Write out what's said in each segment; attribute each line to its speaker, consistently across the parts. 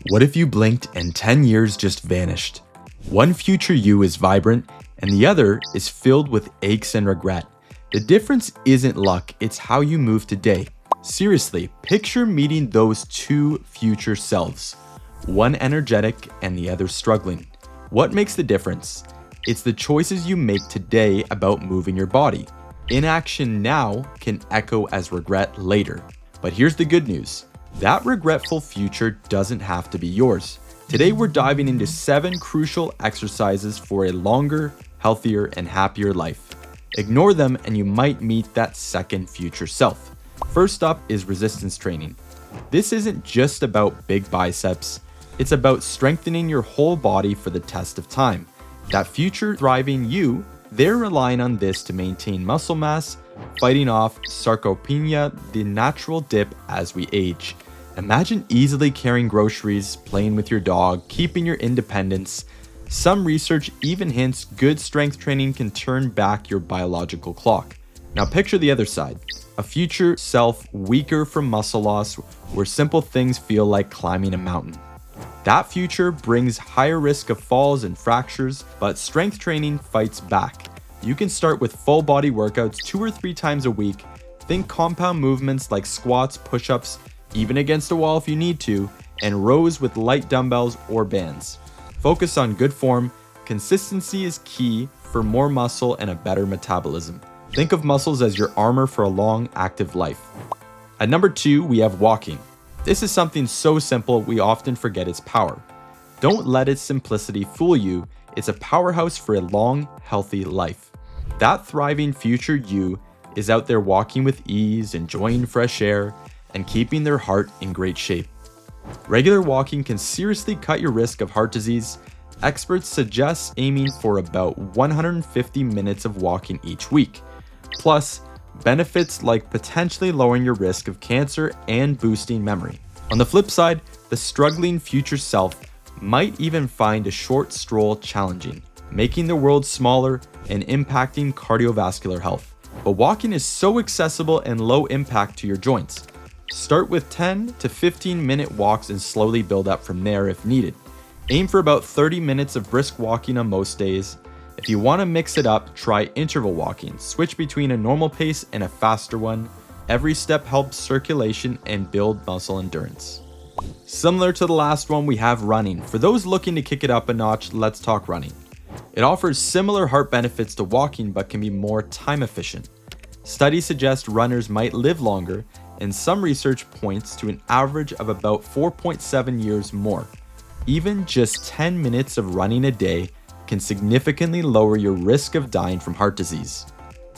Speaker 1: What if you blinked and 10 years just vanished? One future you is vibrant, and the other is filled with aches and regret. The difference isn't luck, it's how you move today. Seriously, picture meeting those two future selves. One energetic and the other struggling. What makes the difference? It's the choices you make today about moving your body. Inaction now can echo as regret later. But here's the good news. That regretful future doesn't have to be yours. Today we're diving into 7 crucial exercises for a longer, healthier, and happier life. Ignore them and you might meet that second future self. First up is resistance training. This isn't just about big biceps, it's about strengthening your whole body for the test of time. That future thriving you, they're relying on this to maintain muscle mass, fighting off sarcopenia, the natural dip as we age. Imagine easily carrying groceries, playing with your dog, keeping your independence. Some research even hints good strength training can turn back your biological clock. Now picture the other side, a future self weaker from muscle loss where simple things feel like climbing a mountain. That future brings higher risk of falls and fractures, but strength training fights back. You can start with full body workouts 2 or 3 times a week. Think compound movements like squats, push-ups, even against a wall if you need to, and rows with light dumbbells or bands. Focus on good form. Consistency is key for more muscle and a better metabolism. Think of muscles as your armor for a long, active life. At number 2, we have walking. This is something so simple we often forget its power. Don't let its simplicity fool you. It's a powerhouse for a long, healthy life. That thriving future you is out there walking with ease, enjoying fresh air, and keeping their heart in great shape. Regular walking can seriously cut your risk of heart disease. Experts suggest aiming for about 150 minutes of walking each week. Plus, benefits like potentially lowering your risk of cancer and boosting memory. On the flip side, the struggling future self might even find a short stroll challenging, making the world smaller and impacting cardiovascular health. But walking is so accessible and low impact to your joints. Start with 10 to 15 minute walks and slowly build up from there if needed. Aim for about 30 minutes of brisk walking on most days. If you want to mix it up, try interval walking. Switch between a normal pace and a faster one. Every step helps circulation and build muscle endurance. Similar to the last one, we have running. For those looking to kick it up a notch, let's talk running. It offers similar heart benefits to walking but can be more time efficient. Studies suggest runners might live longer, and some research points to an average of about 4.7 years more. Even just 10 minutes of running a day can significantly lower your risk of dying from heart disease.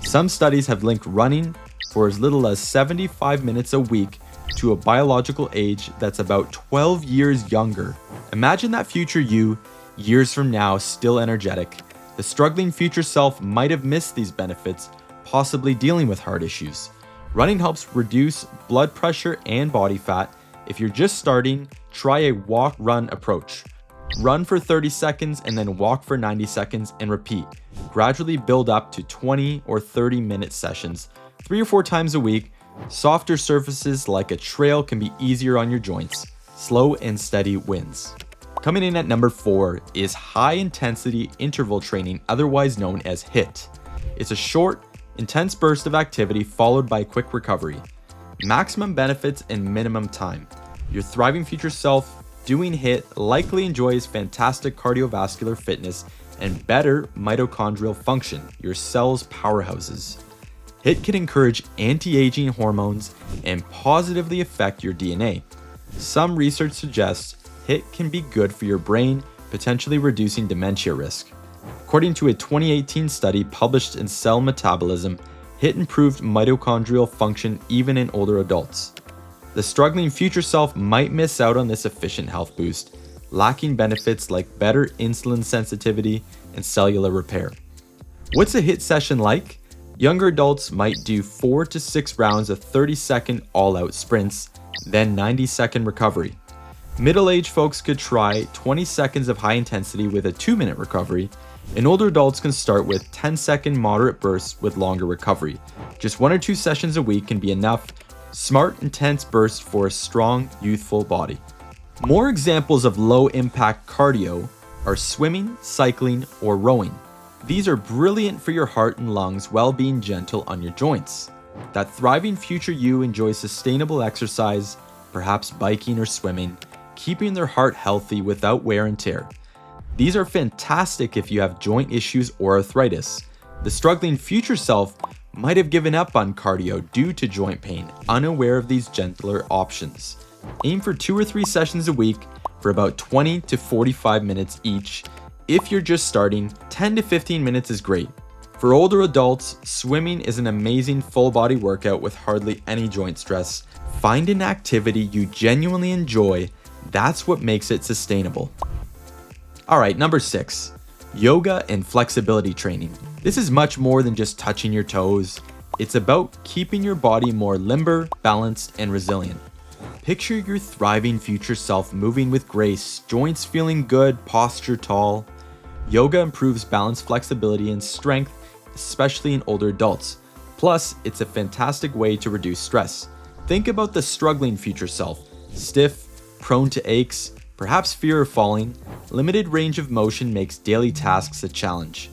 Speaker 1: Some studies have linked running for as little as 75 minutes a week to a biological age that's about 12 years younger. Imagine that future you, years from now, still energetic. The struggling future self might have missed these benefits, possibly dealing with heart issues. Running helps reduce blood pressure and body fat. If you're just starting, try a walk-run approach. Run for 30 seconds and then walk for 90 seconds and repeat. Gradually build up to 20 or 30 minute sessions, 3 or 4 times a week. Softer surfaces like a trail can be easier on your joints. Slow and steady wins. Coming in at number 4 is high intensity interval training, otherwise known as HIIT. It's a short, intense burst of activity followed by quick recovery. Maximum benefits and minimum time. Your thriving future self doing HIIT likely enjoys fantastic cardiovascular fitness and better mitochondrial function, your cells' powerhouses. HIIT can encourage anti-aging hormones and positively affect your DNA. Some research suggests HIIT can be good for your brain, potentially reducing dementia risk. According to a 2018 study published in Cell Metabolism, HIIT improved mitochondrial function even in older adults. The struggling future self might miss out on this efficient health boost, lacking benefits like better insulin sensitivity and cellular repair. What's a HIIT session like? Younger adults might do 4 to 6 rounds of 30-second all-out sprints, then 90-second recovery. Middle-aged folks could try 20 seconds of high intensity with a 2-minute recovery, and older adults can start with 10-second moderate bursts with longer recovery. Just 1 or 2 sessions a week can be enough. Smart, intense bursts for a strong, youthful body. More examples of low-impact cardio are swimming, cycling, or rowing. These are brilliant for your heart and lungs while being gentle on your joints. That thriving future you enjoys sustainable exercise, perhaps biking or swimming, keeping their heart healthy without wear and tear. These are fantastic if you have joint issues or arthritis. The struggling future self might have given up on cardio due to joint pain, unaware of these gentler options. Aim for 2 or 3 sessions a week for about 20 to 45 minutes each. If you're just starting, 10 to 15 minutes is great. For older adults, swimming is an amazing full body workout with hardly any joint stress. Find an activity you genuinely enjoy. That's what makes it sustainable. Alright, number 6, yoga and flexibility training. This is much more than just touching your toes. It's about keeping your body more limber, balanced, and resilient. Picture your thriving future self moving with grace, joints feeling good, posture tall. Yoga improves balance, flexibility, and strength, especially in older adults. Plus, it's a fantastic way to reduce stress. Think about the struggling future self, stiff, prone to aches, perhaps fear of falling. Limited range of motion makes daily tasks a challenge.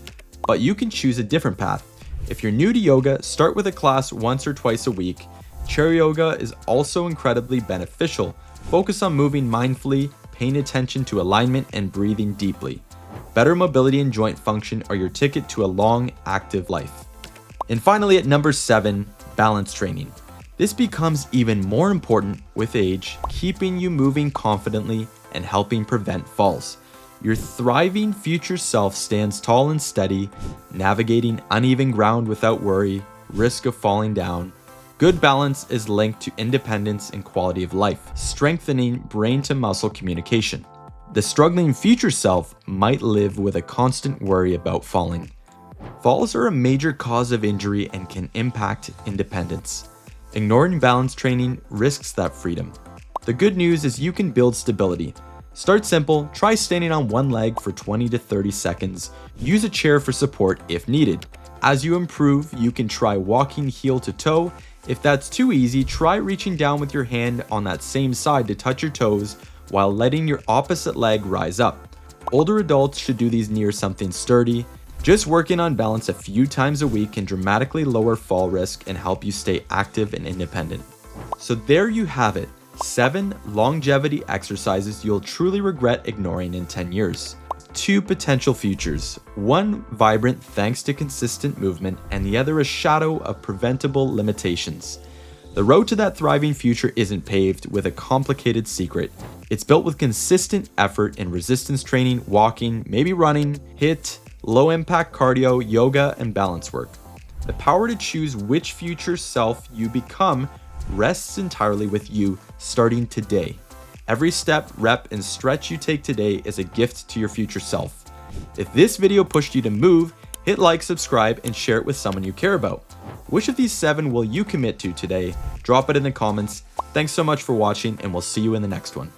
Speaker 1: But you can choose a different path. If you're new to yoga, start with a class once or twice a week. Chair yoga is also incredibly beneficial. Focus on moving mindfully, paying attention to alignment, and breathing deeply. Better mobility and joint function are your ticket to a long, active life. And finally, at number 7, balance training. This becomes even more important with age, keeping you moving confidently and helping prevent falls. Your thriving future self stands tall and steady, navigating uneven ground without worry, risk of falling down. Good balance is linked to independence and quality of life, strengthening brain to muscle communication. The struggling future self might live with a constant worry about falling. Falls are a major cause of injury and can impact independence. Ignoring balance training risks that freedom. The good news is you can build stability. Start simple, try standing on one leg for 20 to 30 seconds. Use a chair for support if needed. As you improve, you can try walking heel to toe. If that's too easy, try reaching down with your hand on that same side to touch your toes while letting your opposite leg rise up. Older adults should do these near something sturdy. Just working on balance a few times a week can dramatically lower fall risk and help you stay active and independent. So there you have it, 7 longevity exercises you'll truly regret ignoring in 10 years. 2 potential futures, one vibrant thanks to consistent movement and the other a shadow of preventable limitations. The road to that thriving future isn't paved with a complicated secret. It's built with consistent effort in resistance training, walking, maybe running, HIIT, low impact cardio, yoga, and balance work. The power to choose which future self you become rests entirely with you starting today. Every step, rep, and stretch you take today is a gift to your future self. If this video pushed you to move, hit like, subscribe, and share it with someone you care about. Which of these 7 will you commit to today? Drop it in the comments. Thanks so much for watching, and we'll see you in the next one.